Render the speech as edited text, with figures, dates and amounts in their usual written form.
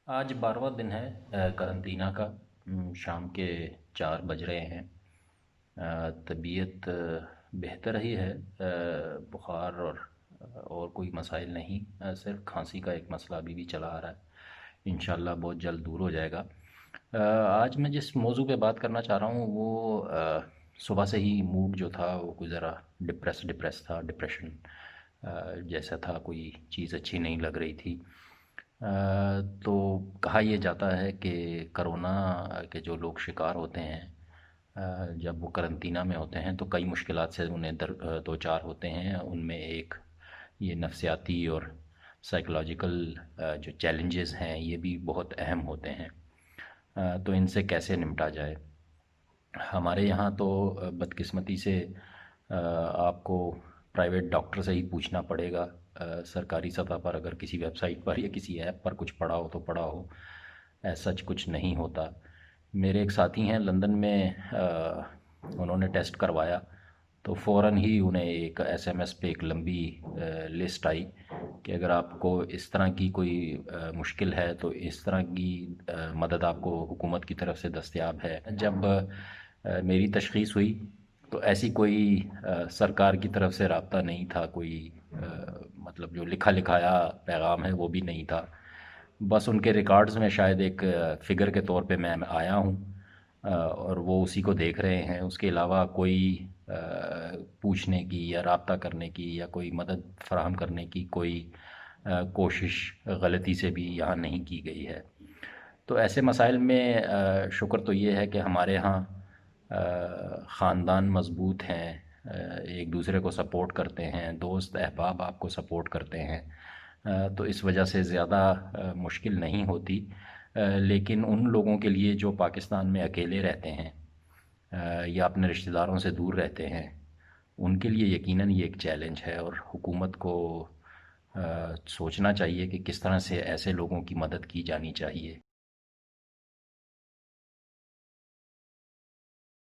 آج 12واں دن ہے قرنطینہ کا۔ شام کے 4 بج رہے ہیں۔ طبیعت بہتر ہی ہے۔ بخار اور کوئی مسائل نہیں، صرف کھانسی کا ایک مسئلہ ابھی بھی چلا آ رہا ہے، انشاءاللہ بہت جلد دور ہو جائے گا۔ آج میں جس موضوع پہ بات کرنا چاہ رہا ہوں وہ صبح سے ہی موڈ جو تھا وہ کوئی ذرا ڈپریس تھا، ڈپریشن جیسا تھا، کوئی چیز اچھی نہیں لگ رہی تھی۔ تو کہا یہ جاتا ہے کہ کرونا کے جو لوگ شکار ہوتے ہیں، جب وہ قرنطینہ میں ہوتے ہیں تو کئی مشکلات سے انہیں دوچار ہوتے ہیں۔ ان میں ایک یہ نفسیاتی اور سائیکولوجیکل جو چیلنجز ہیں یہ بھی بہت اہم ہوتے ہیں۔ تو ان سے کیسے نمٹا جائے؟ ہمارے یہاں تو بدقسمتی سے آپ کو پرائیویٹ ڈاکٹر سے ہی پوچھنا پڑے گا۔ سرکاری سطح پر اگر کسی ویب سائٹ پر یا کسی ایپ پر کچھ پڑھا ہو تو پڑھا ہو، ایسا سچ کچھ نہیں ہوتا۔ میرے ایک ساتھی ہیں لندن میں، انہوں نے ٹیسٹ کروایا تو فوراً ہی انہیں ایک ایس ایم ایس پہ ایک لمبی لسٹ آئی کہ اگر آپ کو اس طرح کی کوئی مشکل ہے تو اس طرح کی مدد آپ کو حکومت کی طرف سے دستیاب ہے۔ جب میری تشخیص ہوئی تو ایسی کوئی سرکار کی طرف سے رابطہ نہیں تھا، کوئی مطلب جو لکھا لکھایا پیغام ہے وہ بھی نہیں تھا۔ بس ان کے ریکارڈز میں شاید ایک فگر کے طور پہ میں آیا ہوں، اور وہ اسی کو دیکھ رہے ہیں۔ اس کے علاوہ کوئی پوچھنے کی یا رابطہ کرنے کی یا کوئی مدد فراہم کرنے کی کوئی کوشش غلطی سے بھی یہاں نہیں کی گئی ہے۔ تو ایسے مسائل میں شکر تو یہ ہے کہ ہمارے ہاں خاندان مضبوط ہیں، ایک دوسرے کو سپورٹ کرتے ہیں، دوست احباب آپ کو سپورٹ کرتے ہیں، تو اس وجہ سے زیادہ مشکل نہیں ہوتی۔ لیکن ان لوگوں کے لیے جو پاکستان میں اکیلے رہتے ہیں یا اپنے رشتہ داروں سے دور رہتے ہیں، ان کے لیے یقیناً یہ ایک چیلنج ہے، اور حکومت کو سوچنا چاہیے کہ کس طرح سے ایسے لوگوں کی مدد کی جانی چاہیے۔